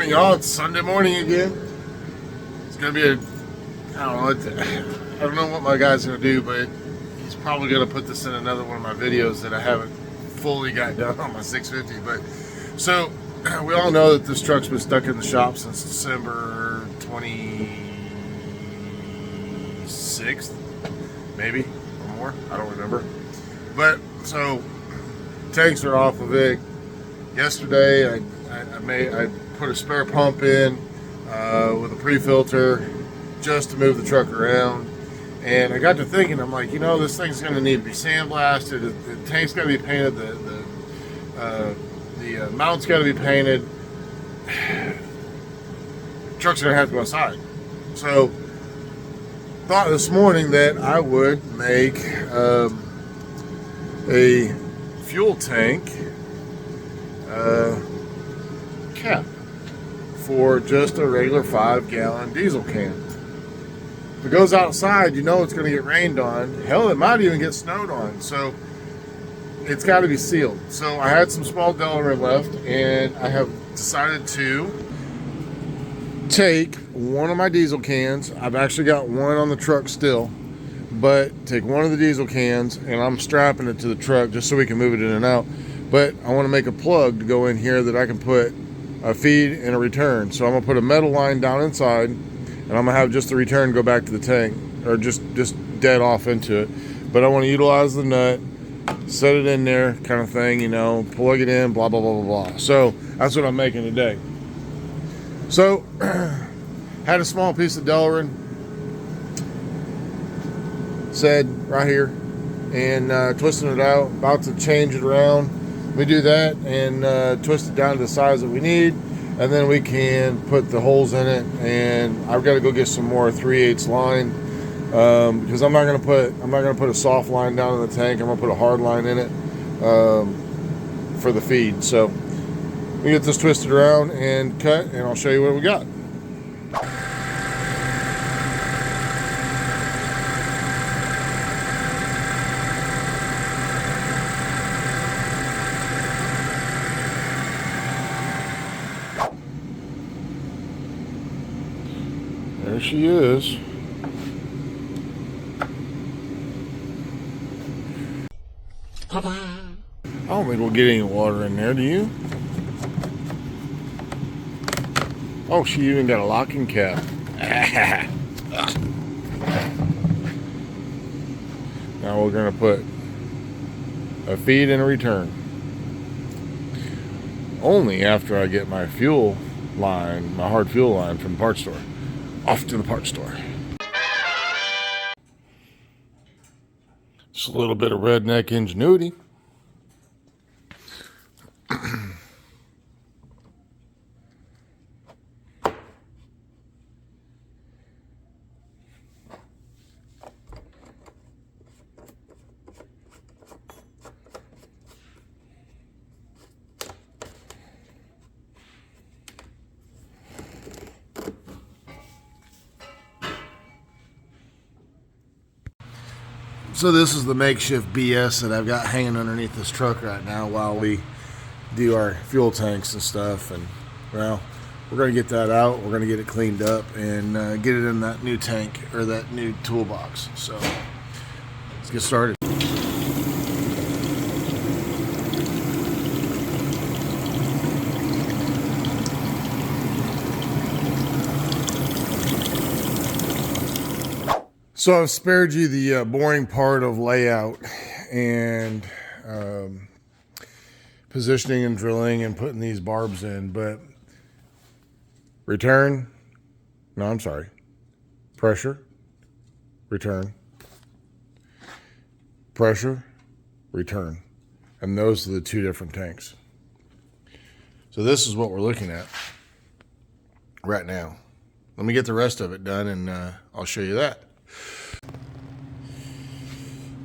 morning, y'all. It's Sunday morning again. It's gonna be I don't know what my guy's gonna do, but he's probably gonna put this in another one of my videos that I haven't fully got done on my 650. But so we all know that this truck's been stuck in the shop since December 26th, maybe or more. I don't remember. But so tanks are off of it. Yesterday, I put a spare pump in with a pre-filter just to move the truck around, and I got to thinking, I'm like, you know, this thing's going to need to be sandblasted. The tank's got to be painted. The mount's got to be painted. The truck's going to have to go outside. So, thought this morning that I would make a fuel tank cap for just a regular 5-gallon diesel can. If it goes outside, you know it's going to get rained on. Hell, it might even get snowed on. So it's got to be sealed. So I had some small Delaware left, and I have decided to take one of my diesel cans. I've actually got one on the truck still, but take one of the diesel cans and I'm strapping it to the truck just so we can move it in and out. But I want to make a plug to go in here that I can put a feed and a return. So I'm going to put a metal line down inside, and I'm going to have just the return go back to the tank, or just dead off into it. But I want to utilize the nut, set it in there kind of thing, you know, plug it in, blah, blah, blah, blah, blah. So that's what I'm making today. So had a small piece of Delaware, said right here, and twisting it out, about to change it around. We do that and twist it down to the size that we need, and then we can put the holes in it. And I've got to go get some more 3/8 line because I'm not gonna put a soft line down in the tank. I'm gonna put a hard line in it for the feed. So we get this twisted around and cut, and I'll show you what we got. There she is. I don't think we'll get any water in there, do you? Oh, she even got a locking cap. Now we're going to put a feed and a return. Only after I get my fuel line, my hard fuel line from the parts store. Off to the parts store. Just a little bit of redneck ingenuity. So this is the makeshift BS that I've got hanging underneath this truck right now while we do our fuel tanks and stuff. And well, we're going to get that out. We're going to get it cleaned up and get it in that new tank, or that new toolbox. So let's get started. So I've spared you the boring part of layout and positioning and drilling and putting these barbs in, but pressure, return, pressure, return. And those are the two different tanks. So this is what we're looking at right now. Let me get the rest of it done and I'll show you that.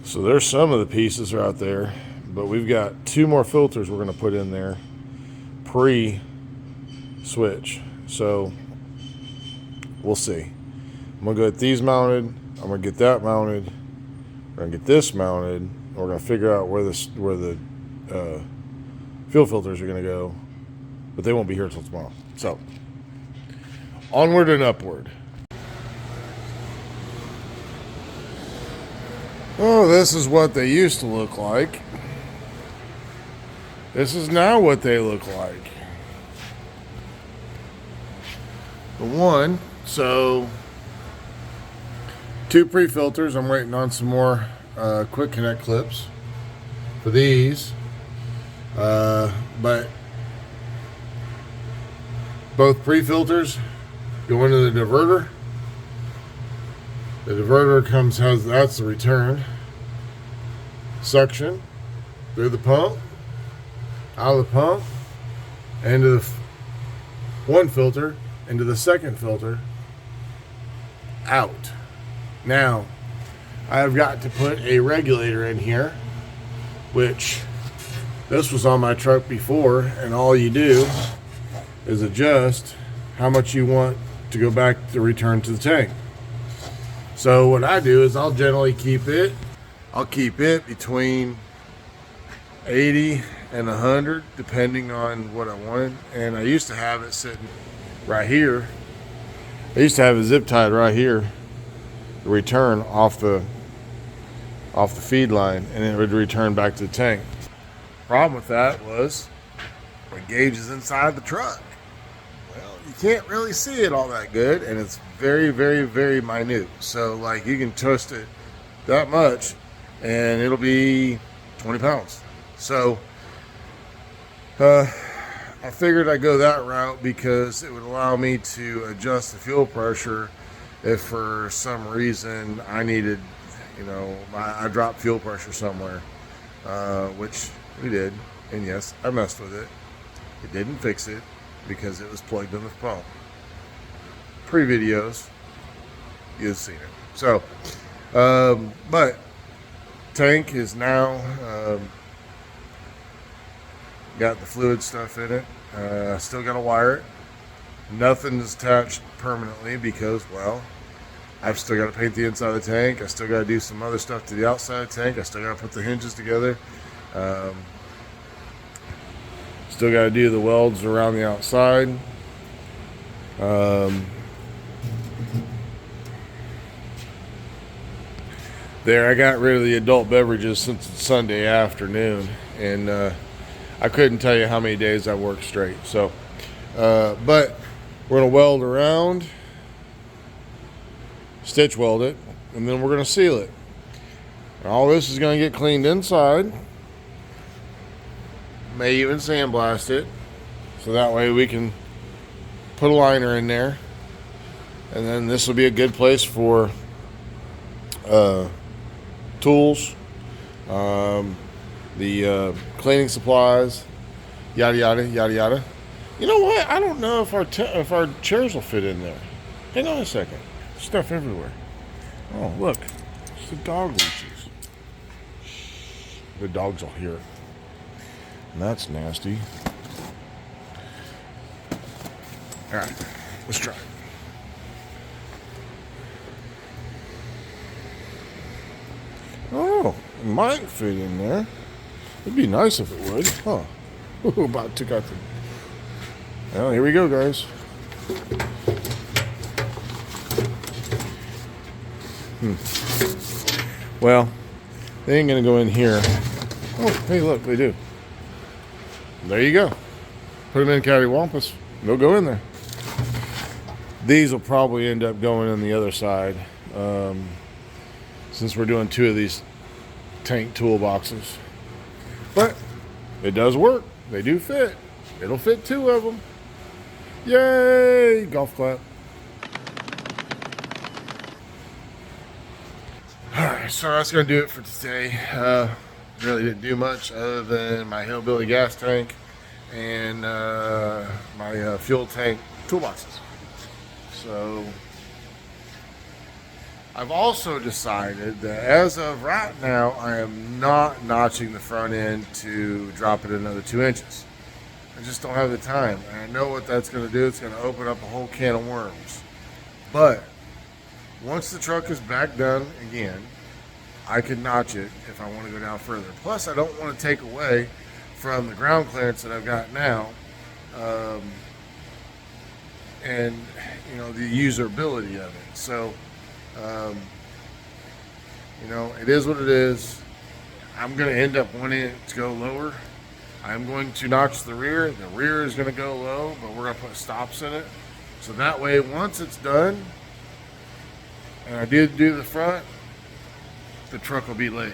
So there's some of the pieces are out there, but we've got 2 more filters we're going to put in there pre-switch. So we'll see. I'm going to get these mounted. I'm going to get that mounted. We're going to get this mounted. We're going to figure out where the fuel filters are going to go, but they won't be here until tomorrow. So Onward and upward. Oh, this is what they used to look like. This is now what they look like. The one, so 2 pre-filters. I'm waiting on some more quick connect clips for these. But both pre-filters go into the diverter. The diverter that's the return suction through the pump, out of the pump, into the one filter, into the second filter, out. Now, I've got to put a regulator in here, which this was on my truck before, and all you do is adjust how much you want to go back to return to the tank. So what I do is I'll generally keep it between 80 and 100, depending on what I wanted. And I used to have it sitting right here. I used to have it zip tied right here, the return off the feed line, and it would return back to the tank. Problem with that was the gauge is inside the truck. Well, you can't really see it all that good, and it's very, very, very minute. So like you can twist it that much and it'll be 20 pounds. So I figured I'd go that route because it would allow me to adjust the fuel pressure if for some reason I needed, I dropped fuel pressure somewhere, which we did. And yes, I messed with it. It didn't fix it because it was plugged in the pump. Pre-videos, you've seen it. So, but tank is now got the fluid stuff in it. Still got to wire it. Nothing's attached permanently because, well, I've still got to paint the inside of the tank. I still got to do some other stuff to the outside of the tank. I still got to put the hinges together. Still got to do the welds around the outside. There, I got rid of the adult beverages since it's Sunday afternoon, and I couldn't tell you how many days I worked straight. So, but we're gonna weld around, stitch weld it, and then we're gonna seal it. And all this is gonna get cleaned inside. May even sandblast it, so that way we can put a liner in there, and then this will be a good place for tools, the cleaning supplies, yada yada yada yada. You know what? I don't know if our chairs will fit in there. Hang on a second. Stuff everywhere. Oh, look, it's the dog leashes. The dogs will hear it. And that's nasty. All right, let's try it. Oh, it might fit in there. It'd be nice if it would, huh? Ooh, about took out the... Well, here we go, guys. Well, they ain't gonna go in here. Oh, hey, look, they do. There you go. Put them in cattywampus. They'll go in there. These will probably end up going on the other side, since we're doing 2 of these tank toolboxes. But it does work. They do fit. It'll fit 2 of them. Yay! Golf clap. Alright, so that's going to do it for today. Really didn't do much other than my Hillbilly gas tank and my fuel tank toolboxes. So I've also decided that as of right now, I am not notching the front end to drop it another 2 inches. I just don't have the time. And I know what that's going to do. It's going to open up a whole can of worms. But once the truck is back done again, I can notch it if I want to go down further. Plus, I don't want to take away from the ground clearance that I've got now. and you know, the usability of it. So, um, you know, it is what it is. I'm going to end up wanting it to go lower. I'm going to notch the rear. The rear is going to go low, but we're going to put stops in it. So that way, once it's done, and I did do the front, the truck will be laid.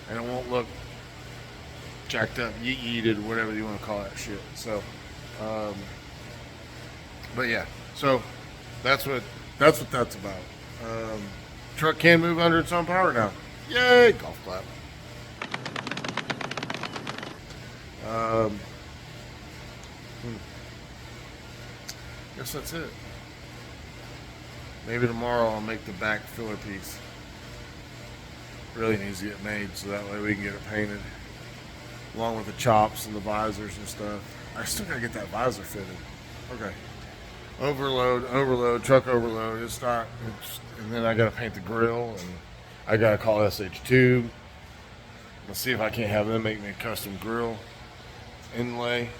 And it won't look jacked up, yeeted, whatever you want to call that shit. So, but yeah, so that's what that's about. Truck can move under its own power now. Yay! Golf clap. Guess that's it. Maybe tomorrow I'll make the back filler piece. Really needs to get made so that way we can get it painted, along with the chops and the visors and stuff. I still gotta get that visor fitted. Okay. Overload, truck overload. And then I gotta paint the grill, and I gotta call SH2. Let's see if I can't have them make me a custom grill inlay.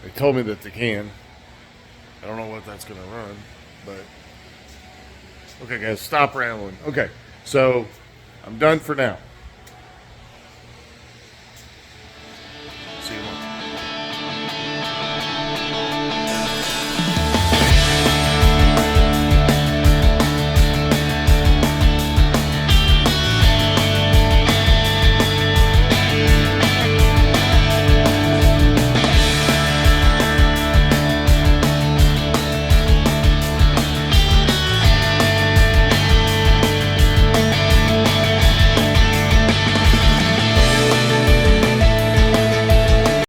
They told me that they can. I don't know what that's gonna run, but okay, guys, stop rambling. Okay, so I'm done for now.